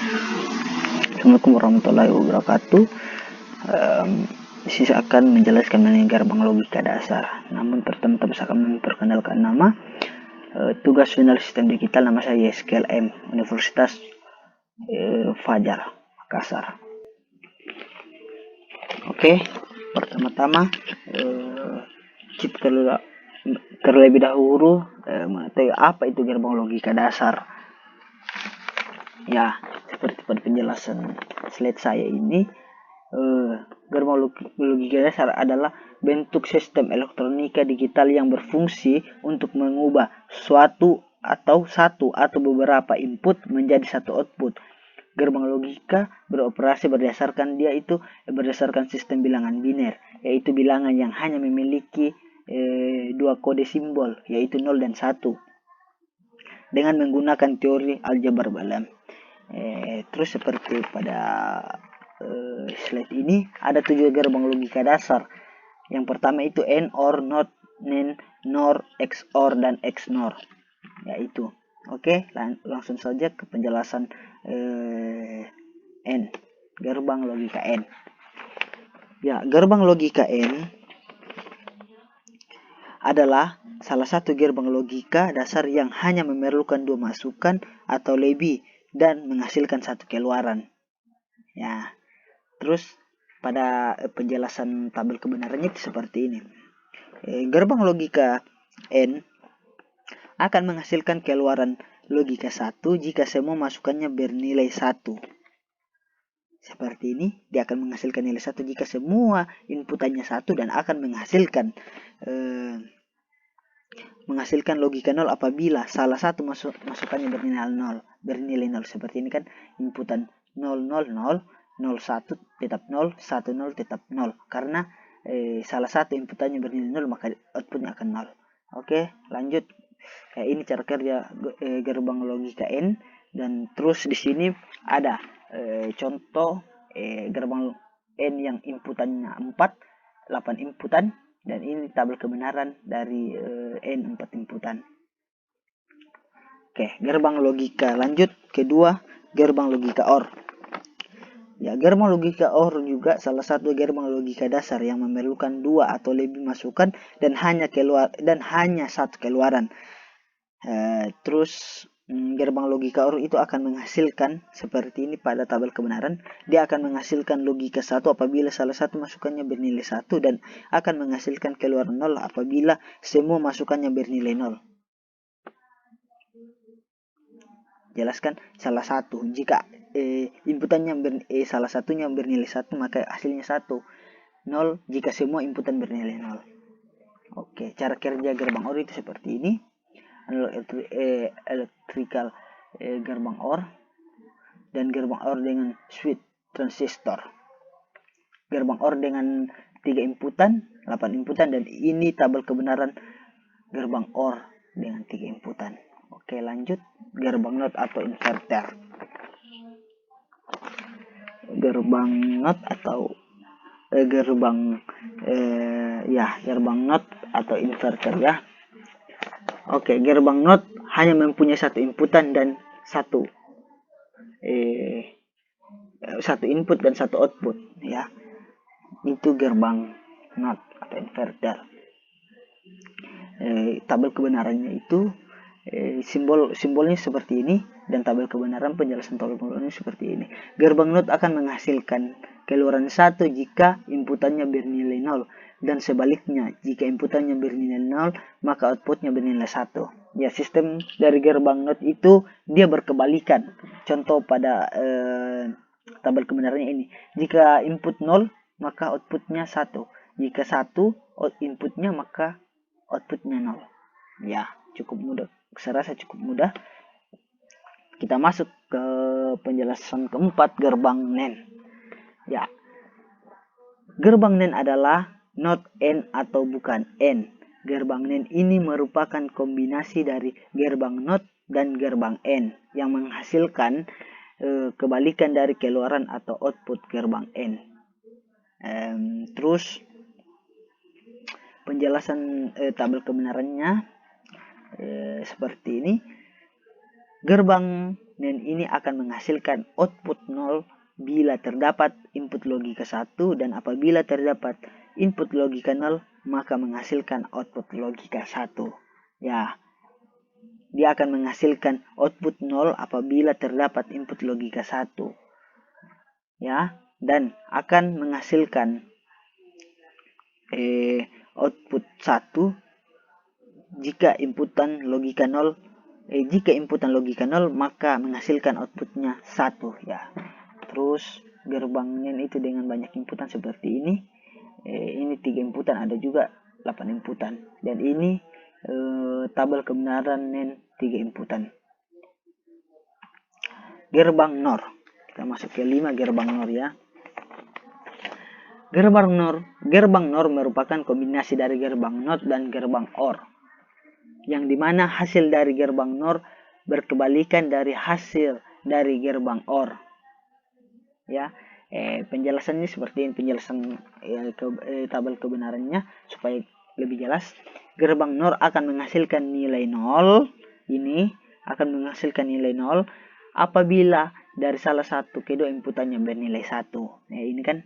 Assalamualaikum warahmatullahi wabarakatuh. Saya akan menjelaskan mengenai gerbang logika dasar. Namun pertama-tama saya akan memperkenalkan nama. Tugas final sistem digital, nama saya Yeskel M. Universitas Fajar, Makassar. Oke, pertama-tama kita terlebih dahulu mengetahui apa itu gerbang logika dasar. Ya, seperti pada penjelasan slide saya ini, gerbang logika dasar adalah bentuk sistem elektronika digital yang berfungsi untuk mengubah satu atau beberapa input menjadi satu output. Gerbang logika beroperasi berdasarkan sistem bilangan biner, yaitu bilangan yang hanya memiliki dua kode simbol, yaitu 0 dan 1, dengan menggunakan teori aljabar Balam. Terus seperti pada slide ini ada 7 gerbang logika dasar. Yang pertama itu AND, OR, NOT, NAND, NOR, XOR, dan XNOR. Yaitu. Oke, langsung saja ke penjelasan N. Gerbang logika N. Ya, gerbang logika N adalah salah satu gerbang logika dasar yang hanya memerlukan 2 masukan atau lebih dan menghasilkan 1 keluaran. Ya, terus pada penjelasan tabel kebenarannya itu seperti ini. Gerbang logika N akan menghasilkan keluaran logika 1 jika semua masukannya bernilai 1. Seperti ini, dia akan menghasilkan nilai 1 jika semua inputannya 1 dan akan menghasilkan logika 0 apabila salah satu masukannya bernilai 0. Seperti ini kan, inputan 0, 0, 0, 0, 1 tetap 0, 1, 0 tetap 0. Karena salah satu inputannya bernilai 0, maka outputnya akan 0. Oke, lanjut. Ini cara kerja gerbang logika N. Dan terus di sini ada contoh gerbang N yang inputannya 4, 8 inputan. Dan ini tabel kebenaran dari N 4 inputan. Oke, gerbang logika lanjut. Kedua, gerbang logika OR. Ya, gerbang logika OR juga salah satu gerbang logika dasar yang memerlukan 2 atau lebih masukan dan hanya 1 keluaran. Terus gerbang logika OR itu akan menghasilkan seperti ini pada tabel kebenaran. Dia akan menghasilkan logika 1 apabila salah satu masukannya bernilai 1 dan akan menghasilkan keluaran 0 apabila semua masukannya bernilai 0. Jelaskan salah satu. Jika inputannya salah satunya bernilai 1, maka hasilnya 1. 0 jika semua inputan bernilai 0. Oke, cara kerja gerbang OR itu seperti ini. Electrical gerbang OR dan gerbang OR dengan switch transistor. Gerbang OR dengan 3 inputan, 8 inputan, dan ini tabel kebenaran gerbang OR dengan 3 inputan. Oke, lanjut. Gerbang NOT atau inverter. Gerbang NOT atau gerbang NOT atau inverter ya. Oke, gerbang NOT hanya mempunyai 1 inputan dan 1 input dan 1 output ya. Itu gerbang NOT atau inverter. Tabel kebenarannya itu simbolnya seperti ini, dan tabel kebenaran penjelasan tabel kebenaran seperti ini. Gerbang NOT akan menghasilkan keluaran 1 jika inputannya bernilai 0, dan sebaliknya jika inputannya bernilai 0 maka outputnya bernilai 1. Ya, sistem dari gerbang NOT itu dia berkebalikan. Contoh pada tabel kebenarannya ini. Jika input 0 maka outputnya 1. Jika 1 inputnya maka outputnya 0. Ya, cukup mudah. Saya rasa cukup mudah. Kita masuk ke penjelasan keempat, gerbang NAND. Ya, gerbang NAND adalah not AND atau bukan AND. Gerbang NAND ini merupakan kombinasi dari gerbang NOT dan gerbang AND yang menghasilkan kebalikan dari keluaran atau output gerbang AND. Terus penjelasan tabel kebenarannya seperti ini. Gerbang dan ini akan menghasilkan output 0 bila terdapat input logika 1, dan apabila terdapat input logika 0 maka menghasilkan output logika 1. Ya, dia akan menghasilkan output 0 apabila terdapat input logika 1. Ya, dan akan menghasilkan output 1 jika inputan logika 0 maka menghasilkan outputnya 1 ya. Terus gerbang NAND itu dengan banyak inputan seperti ini. Ini 3 inputan, ada juga 8 inputan, dan ini tabel kebenaran NAND 3 inputan. Gerbang NOR, kita masuk ke 5 gerbang NOR ya. Gerbang NOR merupakan kombinasi dari gerbang NOT dan gerbang OR, yang dimana hasil dari gerbang NOR berkebalikan dari hasil dari gerbang OR. Ya, penjelasannya seperti ini, penjelasan tabel kebenarannya supaya lebih jelas. Gerbang NOR akan menghasilkan nilai 0, ini akan menghasilkan nilai 0 apabila dari salah satu kedua inputannya bernilai 1. Ini kan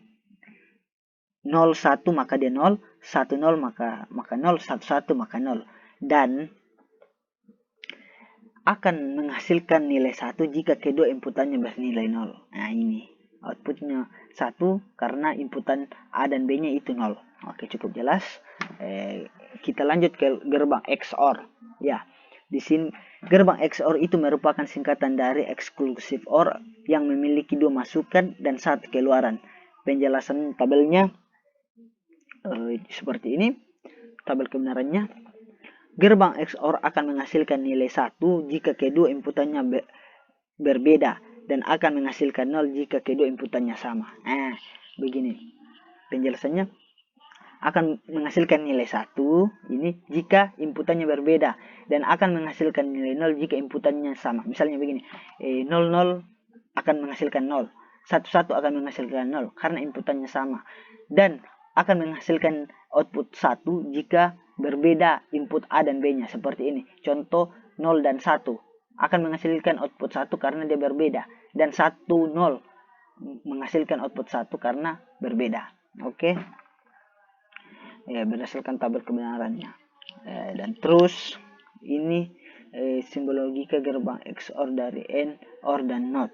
0 1 maka dia 0, 1 0 maka 0, 1 1 maka 0, dan akan menghasilkan nilai 1 jika kedua inputannya bernilai 0. Nah, ini outputnya 1 karena inputan A dan B nya itu 0. Oke, cukup jelas. Kita lanjut ke gerbang XOR ya. Di sini gerbang XOR itu merupakan singkatan dari exclusive OR yang memiliki 2 masukan dan 1 keluaran. Penjelasan tabelnya seperti ini tabel kebenarannya. Gerbang XOR akan menghasilkan nilai 1 jika kedua inputannya berbeda, dan akan menghasilkan 0 jika kedua inputannya sama. Begini penjelasannya. Akan menghasilkan nilai 1 ini jika inputannya berbeda, dan akan menghasilkan nilai 0 jika inputannya sama. Misalnya begini, 0 0 akan menghasilkan 0, 1 1 akan menghasilkan 0 karena inputannya sama, dan akan menghasilkan output 1 jika berbeda input A dan B nya. Seperti ini contoh, 0 dan 1 akan menghasilkan output 1 karena dia berbeda, dan 1 0 menghasilkan output 1 karena berbeda. Oke. Ya, berdasarkan tabel kebenarannya. Dan terus ini simbol logika gerbang XOR dari AND, OR, dan NOT.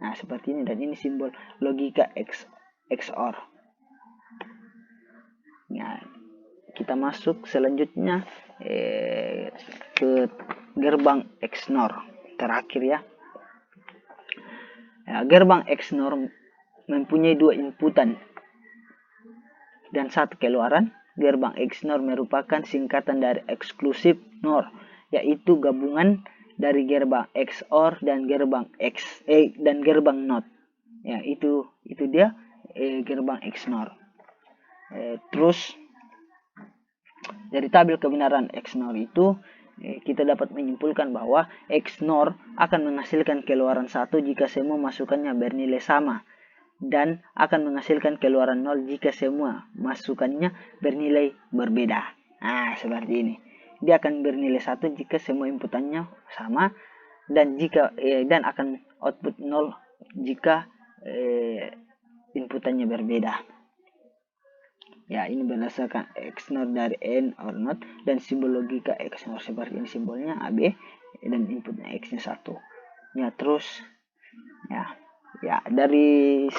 Nah, seperti ini, dan ini simbol logika XOR. Nah, kita masuk selanjutnya ke gerbang XNOR terakhir ya. Gerbang XNOR mempunyai 2 inputan dan 1 keluaran. Gerbang XNOR merupakan singkatan dari exclusive NOR, yaitu gabungan dari gerbang XOR dan gerbang dan gerbang NOT. Ya, itu dia gerbang XNOR. Terus dari tabel kebenaran XNOR itu kita dapat menyimpulkan bahwa XNOR akan menghasilkan keluaran 1 jika semua masukannya bernilai sama, dan akan menghasilkan keluaran 0 jika semua masukannya bernilai berbeda. Nah, seperti ini. Dia akan bernilai 1 jika semua inputannya sama, dan akan output 0 jika inputannya berbeda. Ya, ini berdasarkan XNOR dari AND, OR, NOT, dan simbol logika XNOR seperti ini simbolnya AB, dan inputnya X nya 1. Ya, terus ya dari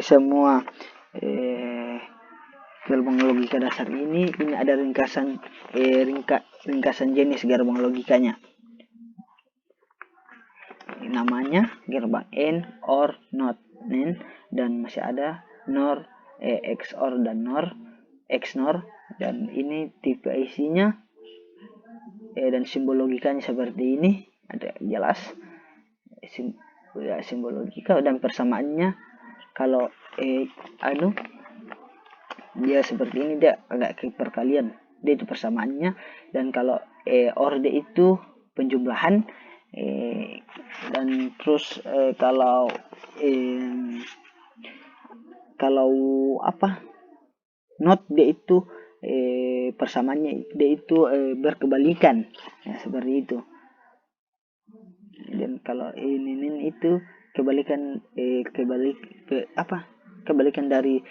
semua gerbang logika dasar ini ada ringkasan jenis gerbang logikanya. Namanya gerbang AND, OR, NOT, NAND, dan masih ada NOR, XOR, dan XNOR, dan ini tipe IC-nya dan simbol logikanya seperti ini, ada jelas simbol logika dan persamaannya. Kalau dia seperti ini, dia agak ke perkalian, dia itu persamaannya, dan kalau OR dia itu penjumlahan, dan terus kalau NOT dia itu persamaannya dia itu berkebalikan, ya, seperti itu. dan kalau inin itu kebalikan kebalikan dari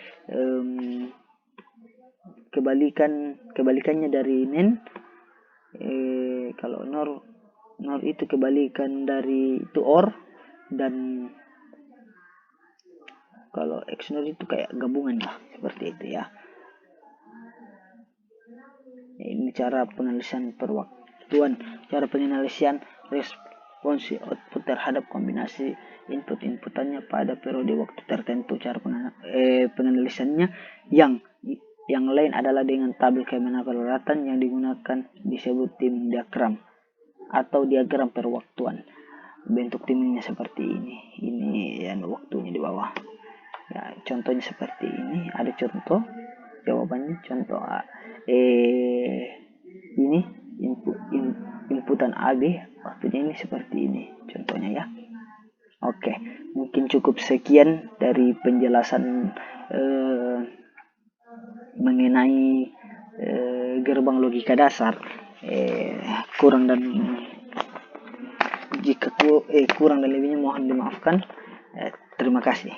kebalikannya dari nen. Kalau nor itu kebalikan dari itu or, dan kalau XNOR itu kayak gabungan lah, seperti itu ya. Ini cara penelitian perwaktuan, cara penelitian responsi output terhadap kombinasi inputannya pada periode waktu tertentu. Cara penelitiannya yang lain adalah dengan tabel kemanfaatan yang digunakan disebut tim diagram atau diagram perwaktuan. Bentuk timnya seperti ini yang waktunya di bawah ya. Contohnya seperti ini, ada contoh jawabannya. Contoh ini inputan AB, waktunya ini seperti ini contohnya ya. Oke, mungkin cukup sekian dari penjelasan mengenai gerbang logika dasar. Kurang dan lebihnya mohon dimaafkan. Terima kasih.